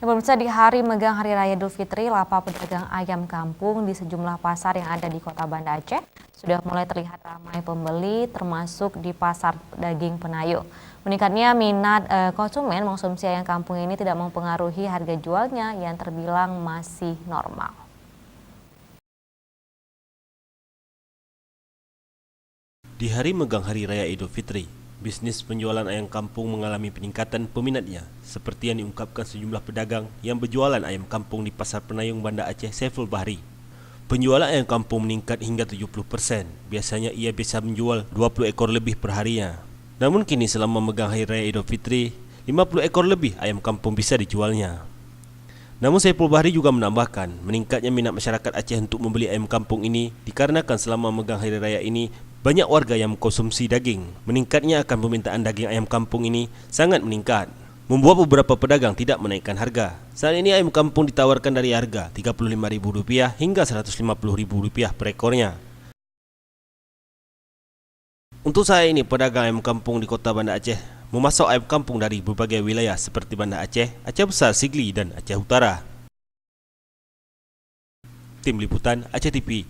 Dan pemirsa, di hari megang Hari Raya Idul Fitri, lapak pedagang ayam kampung di sejumlah pasar yang ada di Kota Banda Aceh sudah mulai terlihat ramai pembeli, termasuk di pasar daging Penayu. Meningkatnya minat konsumen mengkonsumsi ayam kampung ini tidak mempengaruhi harga jualnya yang terbilang masih normal. Di hari megang Hari Raya Idul Fitri, bisnis penjualan ayam kampung mengalami peningkatan peminatnya, seperti yang diungkapkan sejumlah pedagang yang berjualan ayam kampung di Pasar Penayung Banda Aceh Saiful Bahri. Penjualan ayam kampung meningkat hingga 70%, biasanya ia bisa menjual 20 ekor lebih per harinya. Namun kini selama megang Hari Raya Idul Fitri, 50 ekor lebih ayam kampung bisa dijualnya. Namun Saiful Bahri juga menambahkan, meningkatnya minat masyarakat Aceh untuk membeli ayam kampung ini dikarenakan selama megang Hari Raya ini, banyak warga yang mengkonsumsi daging. Meningkatnya akan permintaan daging ayam kampung ini sangat meningkat, membuat beberapa pedagang tidak menaikkan harga. Saat ini ayam kampung ditawarkan dari harga Rp35.000 hingga Rp150.000 per ekornya. Untuk saya ini pedagang ayam kampung di Kota Banda Aceh, memasok ayam kampung dari berbagai wilayah seperti Banda Aceh, Aceh Besar, Sigli, dan Aceh Utara. Tim Liputan Aceh TV.